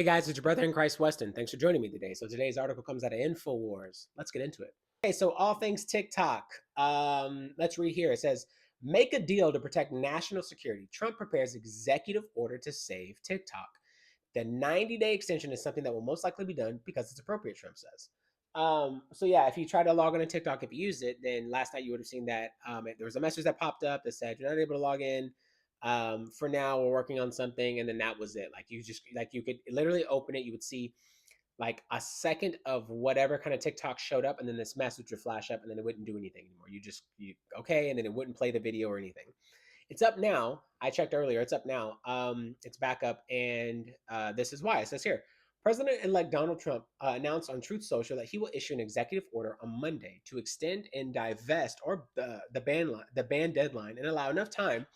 Hey guys, it's your brother in Christ, Weston. Thanks for joining me today. So today's article comes out of InfoWars. Let's get into it. Okay, so all things TikTok. Let's read here. It says, make a deal to protect national security. Trump prepares executive order to save TikTok. The 90-day extension is something that will most likely be done because it's appropriate, Trump says. So yeah, if you try to log on to TikTok, if you used it, then last night you would have seen that there was a message that popped up that said you're not able to log in. For now we're working on something, and then that was it. Like you could literally open it, you would see like a second of whatever kind of TikTok showed up, and then this message would flash up, and then it wouldn't do anything anymore. You okay, and then it wouldn't play the video or anything. It's up now. I checked earlier. It's up now. It's back up, and this is why. It says here, President-elect Donald Trump announced on Truth Social that he will issue an executive order on Monday to extend and divest or the ban deadline and allow enough time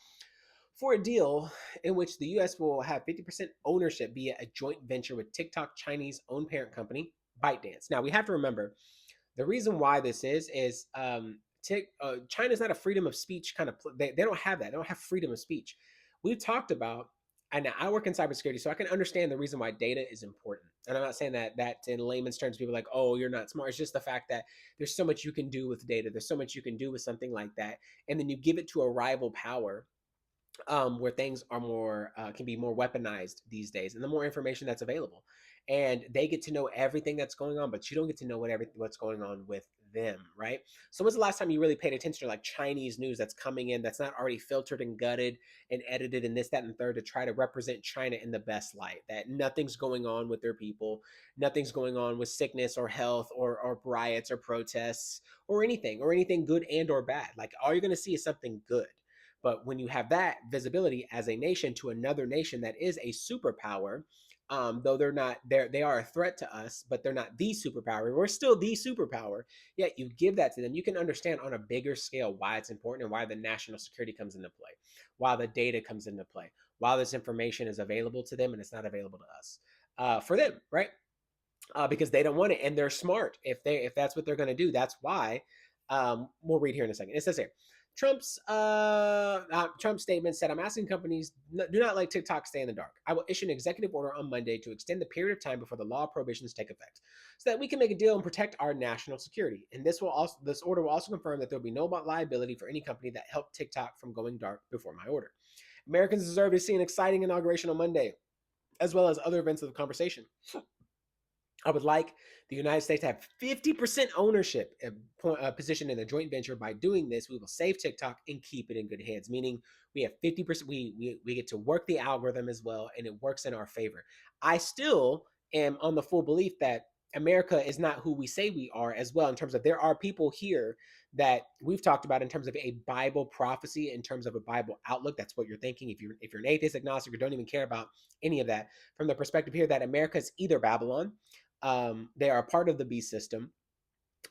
for a deal in which the U.S. will have 50% ownership via a joint venture with TikTok Chinese owned parent company, ByteDance. Now, we have to remember the reason why this is China's not a freedom of speech kind of, they don't have that. They don't have freedom of speech. We've talked about, and I work in cybersecurity, so I can understand the reason why data is important. And I'm not saying that in layman's terms, people are like, oh, you're not smart. It's just the fact that there's so much you can do with data. There's so much you can do with something like that. And then you give it to a rival power where things are more can be more weaponized these days, and the more information that's available, and they get to know everything that's going on, but you don't get to know what's going on with them, right? So when's the last time you really paid attention to like Chinese news that's coming in that's not already filtered and gutted and edited and this, that, and third to try to represent China in the best light? That nothing's going on with their people, nothing's going on with sickness or health or riots or protests or anything good and or bad. Like all you're going to see is something good. But when you have that visibility as a nation to another nation that is a superpower, though they are a threat to us, but they're not the superpower. We're still the superpower. Yet you give that to them. You can understand on a bigger scale why it's important and why the national security comes into play, why the data comes into play, why this information is available to them and it's not available to us. For them, right? Because they don't want it and they're smart. If that's what they're going to do, that's why. We'll read here in a second. It says here, Trump's statement said, "I'm asking companies do not let TikTok stay in the dark. I will issue an executive order on Monday to extend the period of time before the law prohibitions take effect, so that we can make a deal and protect our national security. And this order will also confirm that there will be no liability for any company that helped TikTok from going dark before my order. Americans deserve to see an exciting inauguration on Monday, as well as other events of the conversation. I would like the United States to have 50% ownership position in the joint venture. By doing this, we will save TikTok and keep it in good hands, meaning we have 50%. We get to work the algorithm as well, and it works in our favor. I still am on the full belief that America is not who we say we are as well, in terms of there are people here that we've talked about in terms of a Bible prophecy, in terms of a Bible outlook. That's what you're thinking. If you're an atheist, agnostic, or don't even care about any of that, from the perspective here that America is either Babylon, they are a part of the beast system.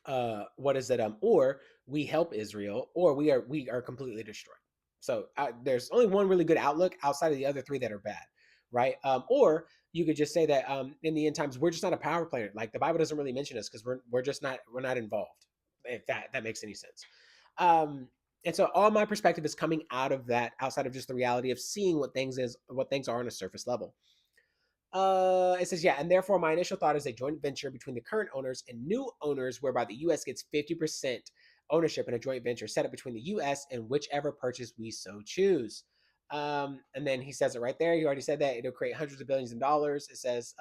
What is it? Or we help Israel, or we are completely destroyed. So there's only one really good outlook outside of the other three that are bad, right? Or you could just say that in the end times we're just not a power player. Like the Bible doesn't really mention us because we're not involved. If that makes any sense. And so all my perspective is coming out of that, outside of just the reality of seeing what things are on a surface level. It says, yeah, and therefore my initial thought is a joint venture between the current owners and new owners, whereby the U.S. gets 50% ownership in a joint venture set up between the U.S. and whichever purchase we so choose. And then he says it right there. He already said that it'll create hundreds of billions of dollars. It says,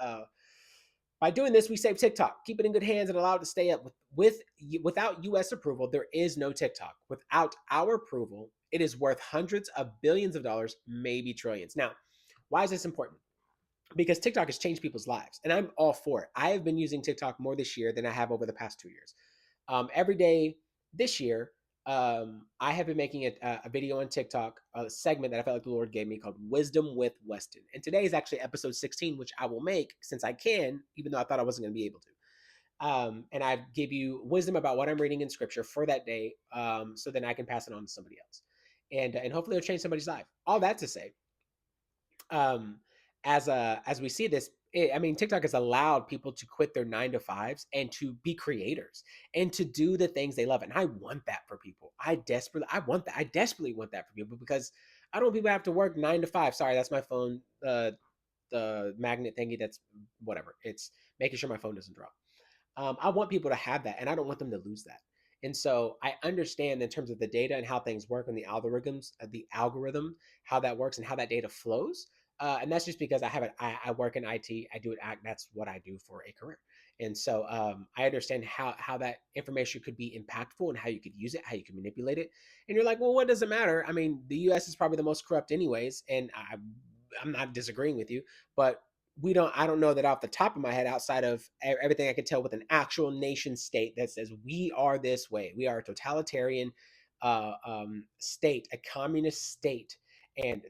by doing this, we save TikTok, keep it in good hands, and allow it to stay up. Without U.S. approval, there is no TikTok. Without our approval, it is worth hundreds of billions of dollars, maybe trillions. Now, why is this important? Because TikTok has changed people's lives, and I'm all for it. I have been using TikTok more this year than I have over the past 2 years. Every day this year, I have been making a video on TikTok, a segment that I felt like the Lord gave me called Wisdom with Weston. And today is actually episode 16, which I will make since I can, even though I thought I wasn't going to be able to. And I give you wisdom about what I'm reading in scripture for that day, so then I can pass it on to somebody else. And hopefully it'll change somebody's life. All that to say, as we see this, I mean, TikTok has allowed people to quit their 9 to 5s and to be creators and to do the things they love. And I want that for people. I desperately want that for people, because I don't want people to have to work 9 to 5. Sorry, that's my phone the magnet thingy that's whatever. It's making sure my phone doesn't drop. I want people to have that, and I don't want them to lose that. And so I understand in terms of the data and how things work and the algorithm, how that works and how that data flows. And that's just because I work in IT. I do it. That's what I do for a career. And so I understand how that information could be impactful and how you could use it, how you can manipulate it. And you're like, well, what does it matter? I mean, the U.S. is probably the most corrupt, anyways, and I'm not disagreeing with you, but I don't know that off the top of my head, outside of everything I could tell with an actual nation state that says we are this way, we are a totalitarian state, a communist state, and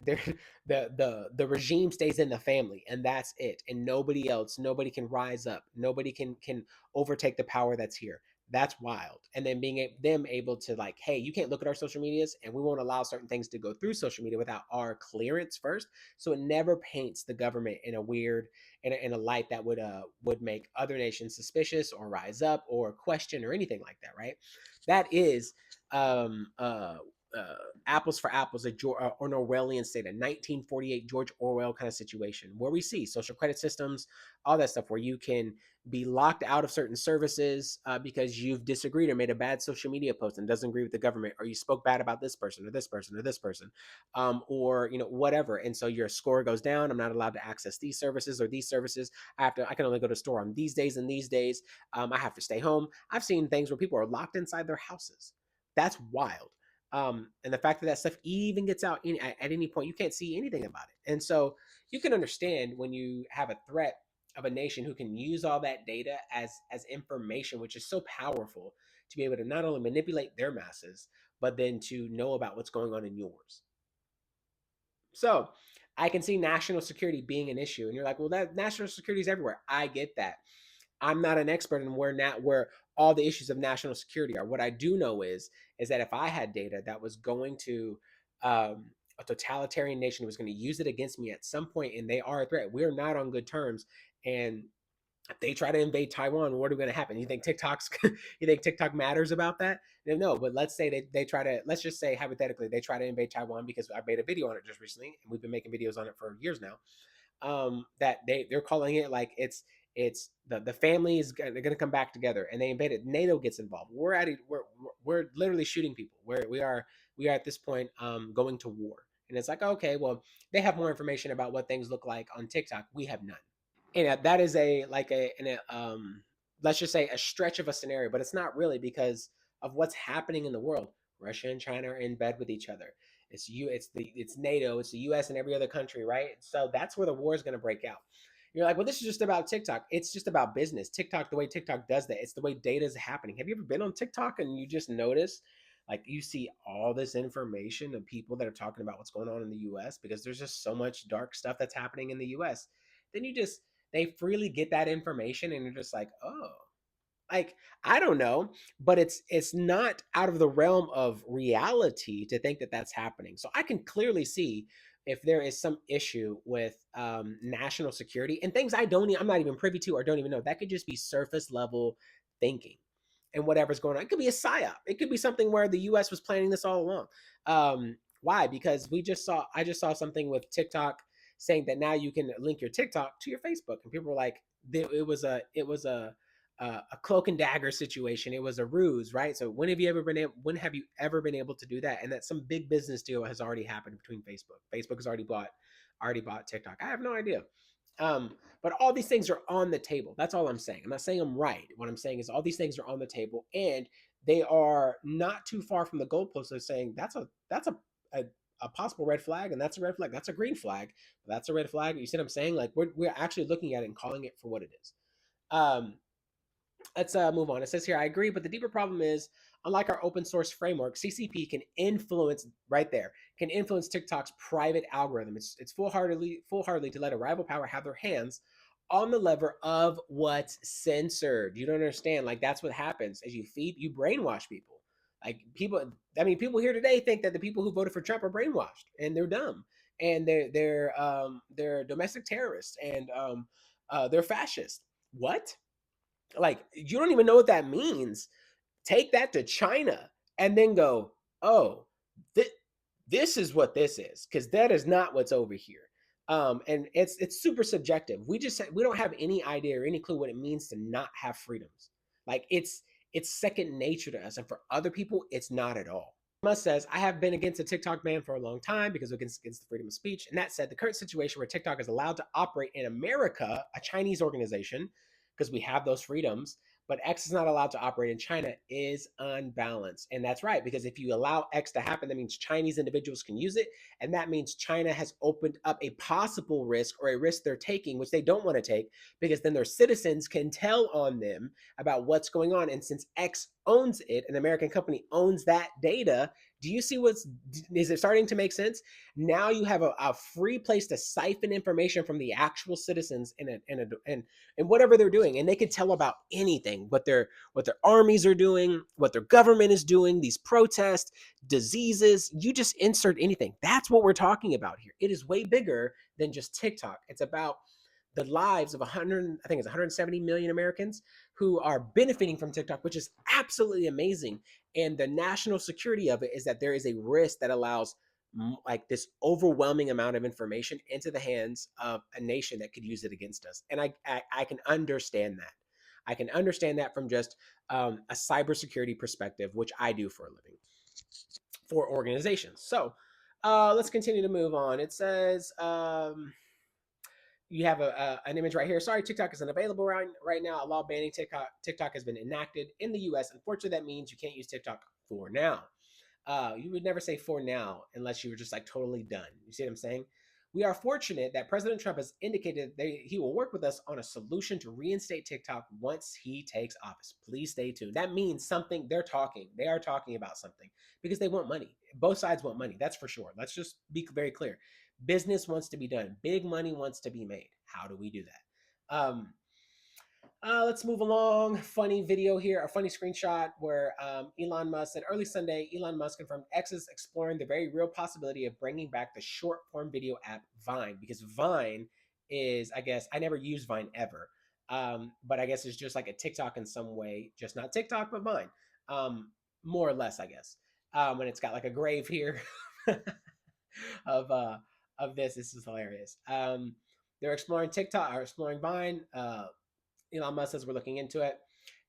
the regime stays in the family, and that's it, and nobody else, nobody can rise up, nobody can overtake the power that's here. That's wild. And then them able to, like, hey, you can't look at our social medias, and we won't allow certain things to go through social media without our clearance first. So it never paints the government in a weird, in a light that would make other nations suspicious or rise up or question or anything like that, right? That is um, uh, uh, apples for apples, or Orwellian state, a 1948 George Orwell kind of situation, where we see social credit systems, all that stuff, where you can be locked out of certain services because you've disagreed or made a bad social media post and doesn't agree with the government, or you spoke bad about this person or this person or this person, or whatever, and so your score goes down. I'm not allowed to access these services or these services. I can only go to the store on these days and these days. I have to stay home. I've seen things where people are locked inside their houses. That's wild. And the fact that stuff even gets out at any point, you can't see anything about it. And so you can understand when you have a threat of a nation who can use all that data as information, which is so powerful, to be able to not only manipulate their masses, but then to know about what's going on in yours. So I can see national security being an issue. And you're like, well, that national security is everywhere. I get that. I'm not an expert in where all the issues of national security are. What I do know is that if I had data that was going to a totalitarian nation was going to use it against me at some point, and they are a threat, we're not on good terms, and if they try to invade Taiwan, what are going to happen? You think TikTok matters about that? No, but let's say they try to, let's just say hypothetically they try to invade Taiwan, because I made a video on it just recently, and we've been making videos on it for years now. That they're calling it like it's the family is they're going to come back together, and they invaded. NATO gets involved. We're at it. We're literally shooting people. We are at this point going to war, and it's like, okay, well, they have more information about what things look like on TikTok. We have none. And that is let's just say a stretch of a scenario, but it's not really, because of what's happening in the world. Russia and China are in bed with each other. It's NATO, it's the US and every other country, right? So that's where the war is going to break out. You're like, well, this is just about TikTok. It's just about business. TikTok, the way TikTok does that, it's the way data is happening. Have you ever been on TikTok and you just notice, like, you see all this information of people that are talking about what's going on in the US, because there's just so much dark stuff that's happening in the US. Then they freely get that information, and you're just like, oh, like, I don't know, but it's not out of the realm of reality to think that that's happening. So I can clearly see if there is some issue with national security and things I'm not even privy to or don't even know. That could just be surface level thinking, and whatever's going on. It could be a psyop. It could be something where the U.S. was planning this all along. Why? Because I just saw something with TikTok saying that now you can link your TikTok to your Facebook, and people were like, it was a cloak and dagger situation. It was a ruse, right? So when have you ever been able to do that? And that some big business deal has already happened between Facebook. Facebook has already bought TikTok. I have no idea. But all these things are on the table. That's all I'm saying. I'm not saying I'm right. What I'm saying is all these things are on the table, and they are not too far from the goalpost of saying a, a possible red flag, and that's a red flag. That's a green flag. That's a red flag. You see what I'm saying? Like, we're actually looking at it and calling it for what it is. Um, let's move on. It says here, I agree, but the deeper problem is, unlike our open source framework, CCP can influence right there, can influence TikTok's private algorithm. It's foolhardy to let a rival power have their hands on the lever of what's censored. You don't understand. Like, that's what happens as you brainwash people. Like, people here today think that the people who voted for Trump are brainwashed, and they're dumb, and they're domestic terrorists, and they're fascist. What? Like, you don't even know what that means. Take that to China and then go, oh, th- this is what this is, because that is not what's over here. And it's super subjective. We don't have any idea or any clue what it means to not have freedoms. Like it's second nature to us, and for other people, it's not at all. Musk says, I have been against a TikTok ban for a long time because it's against the freedom of speech. And that said, the current situation where TikTok is allowed to operate in America, a Chinese organization, because we have those freedoms, but X is not allowed to operate in China is unbalanced. And that's right, because if you allow X to happen, that means Chinese individuals can use it. And that means China has opened up a possible risk or a risk they're taking, which they don't want to take, because then their citizens can tell on them about what's going on. And since X owns it, an American company owns that data, do you see is it starting to make sense? Now you have a free place to siphon information from the actual citizens in whatever they're doing, and they can tell about anything, what their armies are doing, what their government is doing, these protests, diseases. You just insert anything. That's what we're talking about here. It is way bigger than just TikTok. It's about the lives of 100, I think it's 170 million Americans who are benefiting from TikTok, which is absolutely amazing. And the national security of it is that there is a risk that allows like this overwhelming amount of information into the hands of a nation that could use it against us. And I can understand that. I can understand that from just a cybersecurity perspective, which I do for a living for organizations. So let's continue to move on. It says, you have an image right here. Sorry, TikTok isn't available right now. A law banning TikTok has been enacted in the U.S. Unfortunately, that means you can't use TikTok for now. You would never say for now unless you were just like totally done. You see what I'm saying? We are fortunate that President Trump has indicated that he will work with us on a solution to reinstate TikTok once he takes office. Please stay tuned. That means something. They're talking. They are talking about something because they want money. Both sides want money. That's for sure. Let's just be very clear. Business wants to be done. Big money wants to be made. How do we do that? Let's move along. Funny video here, a funny screenshot where Elon Musk said early Sunday, Elon Musk confirmed X is exploring the very real possibility of bringing back the short form video app Vine, because Vine is, I guess, I never used Vine ever, but I guess it's just like a TikTok in some way, just not TikTok, but Vine, more or less, I guess. And it's got like a grave here of uh, of this. This is hilarious. They're exploring TikTok or exploring Vine. Elon Musk says we're looking into it.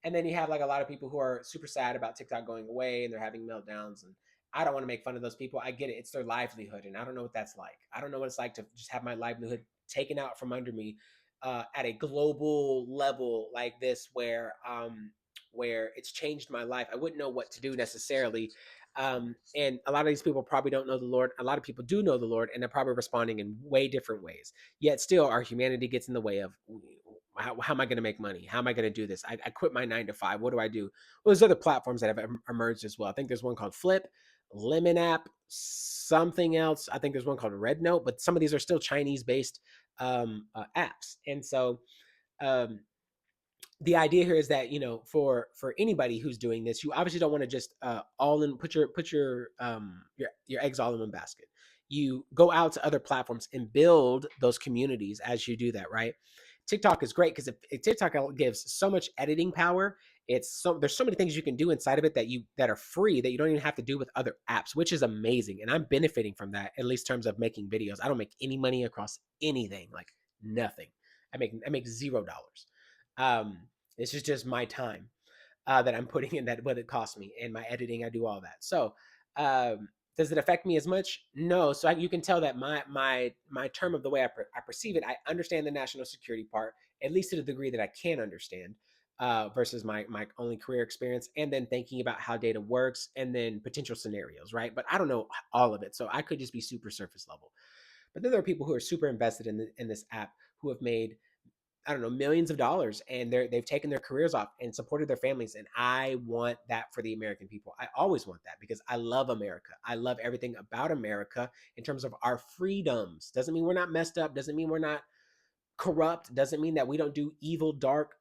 And then you have like a lot of people who are super sad about TikTok going away and they're having meltdowns. And I don't want to make fun of those people. I get it. It's their livelihood. And I don't know what that's like. I don't know what it's like to just have my livelihood taken out from under me at a global level like this where it's changed my life. I wouldn't know what to do necessarily. And a lot of these people probably don't know the Lord. A lot of people do know the Lord, and they're probably responding in way different ways. Yet still, our humanity gets in the way of how am I going to make money? How am I going to do this? I quit my 9 to 5. What do I do? Well, there's other platforms that have emerged as well. I think there's one called Flip, Lemon App, something else. I think there's one called Red Note, but some of these are still Chinese based apps. And so, um, the idea here is that, you know, for anybody who's doing this, you obviously don't want to just all in put your eggs all in one basket. You go out to other platforms and build those communities as you do that, right? TikTok is great because if TikTok gives so much editing power. There's so many things you can do inside of it that are free that you don't even have to do with other apps, which is amazing. And I'm benefiting from that, at least in terms of making videos. I don't make any money across anything, like nothing. I make $0. Um, this is just my time that I'm putting in, that what it costs me, and my editing. I do all that. So does it affect me as much? No. So you can tell that my term of the way I perceive it, I understand the national security part, at least to the degree that I can understand, versus my only career experience, and then thinking about how data works, and then potential scenarios, right? But I don't know all of it, so I could just be super surface level. But then there are people who are super invested in this app who have made, I don't know, millions of dollars, and they've taken their careers off and supported their families. And I want that for the American people. I always want that because I love America. I love everything about America in terms of our freedoms. Doesn't mean we're not messed up. Doesn't mean we're not corrupt. Doesn't mean that we don't do evil, dark,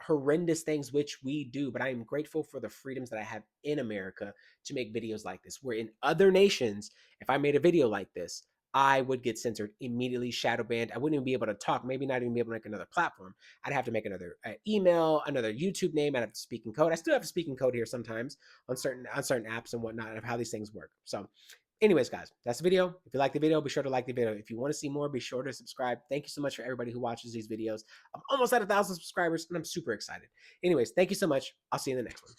horrendous things, which we do. But I am grateful for the freedoms that I have in America to make videos like this. Where in other nations, if I made a video like this, I would get censored immediately, shadow banned. I wouldn't even be able to talk, maybe not even be able to make another platform. I'd have to make another email, another YouTube name. I'd have to speak in code. I still have to speak in code here sometimes on certain apps and whatnot of how these things work. So Anyways, guys, that's the video. If you like the video, be sure to like the video. If you want to see more, be sure to subscribe. Thank you so much for everybody who watches these videos. I'm almost at 1,000 subscribers, and I'm super excited. Anyways, thank you so much. I'll see you in the next one.